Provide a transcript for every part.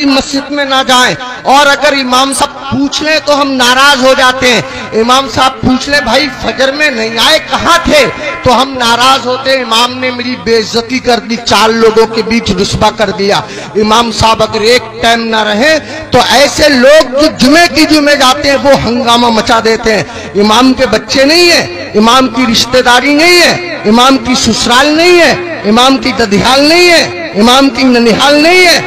مسجد میں نہ جائیں، اور اگر امام صاحب پوچھ لیں تو ہم ناراض ہو جاتے ہیں۔ امام صاحب پوچھ لیں بھائی فجر میں نہیں آئے کہاں تھے، تو ہم ناراض ہوتے ہیں، امام نے میری بے عزتی کر دی، 4 لوگوں کے بیچ رسوا کر دیا۔ امام صاحب اگر ایک ٹائم نہ رہے تو ایسے لوگ جو جمعے کی جمعے جاتے ہیں وہ ہنگامہ مچا دیتے ہیں۔ امام کے بچے نہیں ہیں، امام کی رشتہ داری نہیں ہے، امام کی سسرال نہیں ہے، امام کی ددھیال نہیں ہے، امام کی ننیحال نہیں ہے،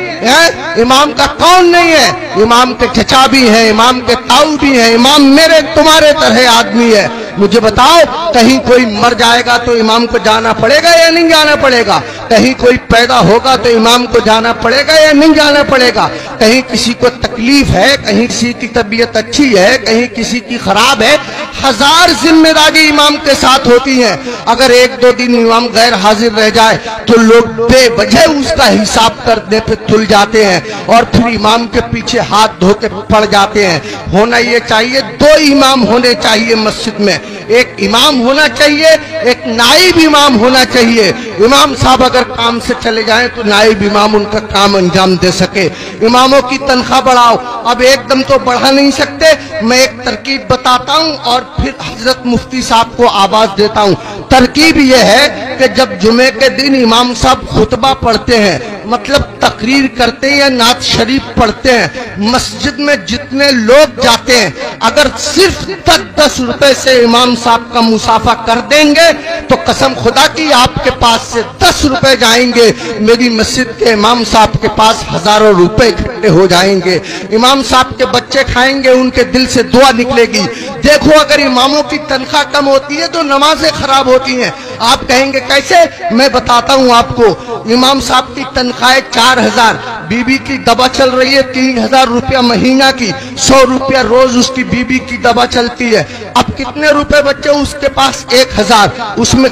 امام کا کون نہیں ہے؟ امام کے چچا بھی ہیں، امام کے تاؤ بھی ہیں، امام میرے تمہارے طرح آدمی ہے۔ مجھے بتاؤ کہیں کوئی مر جائے گا تو امام کو جانا پڑے گا یا نہیں جانا پڑے گا؟ کہیں کوئی پیدا ہوگا تو امام کو جانا پڑے گا یا نہیں جانا پڑے گا؟ کہیں کسی کو تکلیف ہے، کہیں کسی کی طبیعت اچھی ہے، کہیں کسی کی خراب ہے، 1000 ذمہ داری امام کے ساتھ ہوتی ہیں۔ اگر 1-2 دن امام غیر حاضر رہ جائے تو لوگ بے وجہ اس کا حساب کرنے پہ تل جاتے ہیں اور پھر امام کے پیچھے ہاتھ دھو کے پڑ جاتے ہیں۔ ہونا یہ چاہیے 2 امام ہونے چاہیے مسجد میں، ایک امام ہونا چاہیے، ایک نائب امام ہونا چاہیے۔ امام صاحب اگر کام سے چلے جائیں تو نائب امام ان کا کام انجام دے سکے۔ اماموں کی تنخواہ بڑھاؤ، اب ایک دم تو بڑھا نہیں سکتے، میں ایک ترکیب بتاتا ہوں اور پھر حضرت مفتی صاحب کو آواز دیتا ہوں۔ ترکیب یہ ہے کہ جب جمعے کے دن امام صاحب خطبہ پڑھتے ہیں، مطلب تقریر کرتے ہیں یا نعت شریف پڑھتے ہیں، مسجد میں جتنے لوگ جاتے ہیں اگر صرف 10 روپے سے امام صاحب کا مسافہ کر دیں گے تو قسم خدا کی آپ کے پاس سے 10 روپے جائیں گے، میری مسجد کے امام صاحب کے پاس ہزاروں روپے اکٹھے ہو جائیں گے۔ امام صاحب کے بچے کھائیں گے، ان کے دل سے دعا نکلے گی۔ دیکھو اگر اماموں کی تنخواہ کم ہوتی ہے تو نمازیں خراب ہوتی ہیں۔ آپ کہیں گے کیسے؟ میں بتاتا ہوں آپ کو۔ امام صاحب کی تنخواہ 4000، بیوی کی دوا چل رہی ہے 3000 روپیہ مہینہ کی، 100 روپیہ روز اس کی بیوی کی دوا چلتی ہے۔ اب کتنے روپے بچے اس کے پاس؟ 1000۔ اس میں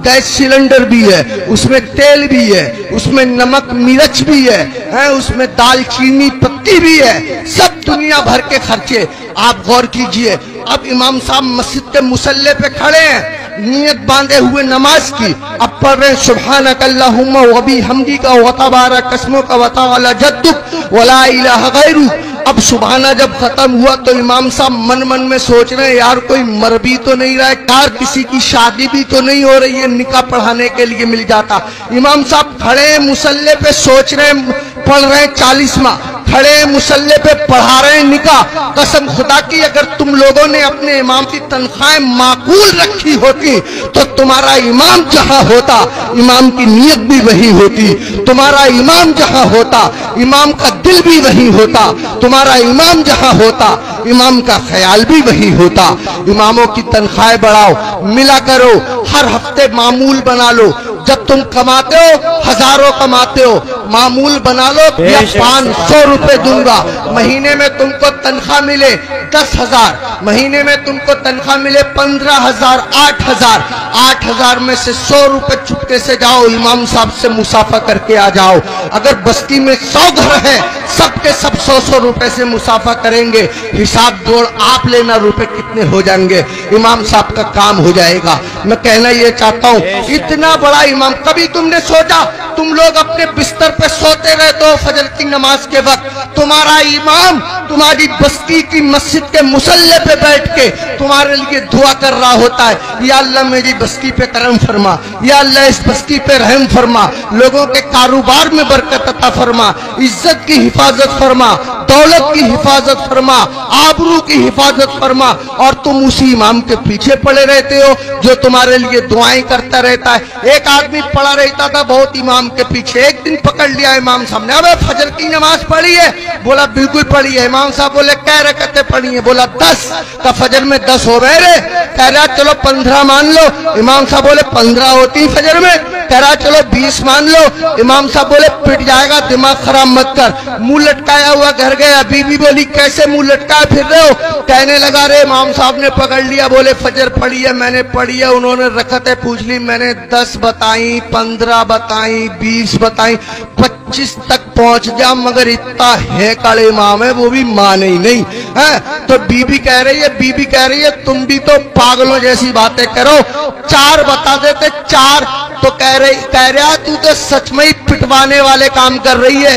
گیس سلنڈر بھی ہے، اس میں تیل بھی ہے، اس میں نمک مرچ بھی ہے، اس میں دال چینی پتی بھی ہے، سب دنیا بھر کے خرچے۔ آپ غور کیجئے، اب امام صاحب مسجد کے مصلی پہ کھڑے ہیں، نیت باندھے ہوئے نماز کی، اب پڑھ رہے سبحانک اللہم و بحمدک و تبارک اسمک و تعالی جدک ولا الہ غیرک۔ اب سبحانہ جب ختم ہوا تو امام صاحب من میں سوچ رہے ہیں یار کوئی مر بھی تو نہیں رہا ہے، یار کسی کی شادی بھی تو نہیں ہو رہی ہے، نکاح پڑھانے کے لیے مل جاتا۔ امام صاحب کھڑے ہیں مصلی پہ، سوچ رہے ہیں، پڑھ رہے ہیں 40واں، کھڑے ہیں مصلی پہ، پڑھا رہے ہیں نکاح۔ قسم خدا کی اگر تم لوگوں نے اپنے امام کی تنخواہیں معقول رکھی ہوتی تو تمہارا امام جہاں ہوتا امام کی نیت بھی وہی ہوتی، تمہارا امام جہاں ہوتا امام کا دل بھی وہی ہوتا، تمہارا امام جہاں ہوتا امام کا خیال بھی وہی ہوتا۔ اماموں کی تنخواہیں بڑھاؤ، ملا کرو، ہر ہفتے معمول بنا لو۔ جب تم کماتے ہو، ہزاروں کماتے ہو، معمول بنا لو یا 500 روپے دوں گا، مہینے میں تم کو تنخواہ ملے 10,000، مہینے میں تم کو تنخواہ ملے 15,000، 8,000، 8,000 میں سے 100 روپے چپکے سے جاؤ امام صاحب سے مسافہ کر کے آ جاؤ۔ اگر بستی میں 100 گھر ہیں، سب کے سب 100 روپے سے مسافہ کریں گے، حساب جوڑ آپ لینا روپے کتنے ہو جائیں گے، امام صاحب کا کام ہو جائے گا۔ میں کہنا یہ چاہتا ہوں، اتنا بڑا امام، کبھی تم نے سوچا تم لوگ اپنے بستر پہ سوتے رہتے ہو فجر کی نماز کے وقت، تمہارا امام تمہاری بستی کی مسجد کے مصلی پہ بیٹھ کے تمہارے لیے دعا کر رہا ہوتا ہے، یا اللہ میری بستی پہ کرم فرما، یا اللہ اس بستی پہ رحم فرما، لوگوں کے کاروبار میں برکت عطا فرما، عزت کی حفاظت فرما، دولت کی حفاظت فرما، آبرو کی حفاظت فرما، اور تم اسی امام کے پیچھے پڑے رہتے ہو جو تمہارے لیے دعائیں کرتا رہتا ہے۔ ایک آدمی پڑا رہتا تھا بہت امام کے پیچھے، ایک دن پکڑ لیا امام صاحب نے، ابے فجر کی نماز پڑھی ہے؟ بولا بالکل پڑھی ہے۔ امام صاحب بولے کیا رکعتیں پڑھی ہیں؟ بولا 10۔ کا فجر میں 10 ہو گئے رے؟ کہہ رہا چلو 15 مان لو۔ امام صاحب بولے 15 ہوتی فجر میں؟ کہہ رہا چلو 20 مان لو۔ امام صاحب بولے پٹ جائے گا، دماغ خراب مت کر۔ منہ لٹکایا ہوا گھر گیا، بیوی بولی کیسے منہ لٹکائے پھر رہے ہو؟ کہنے لگا رے امام صاحب نے پکڑ لیا، بولے فجر پڑھی ہے؟ میں نے پڑھی ہے۔ انہوں نے رکعتیں پوچھ لی، میں نے 10 بتائیں، 15 بتائیں، 20 بتائیں، 25 تک پہنچ گیا، مگر اتنا ہے کڑے امام ہے وہ بھی مانے ہی نہیں ہے۔ تو بی بی کہہ رہی ہے تم بھی تو پاگلوں جیسی باتیں کرو، 4 بتا دیتے 4۔ تو کہہ رہا تو سچ میں ہی پٹوانے والے کام کر رہی ہے،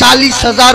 40,000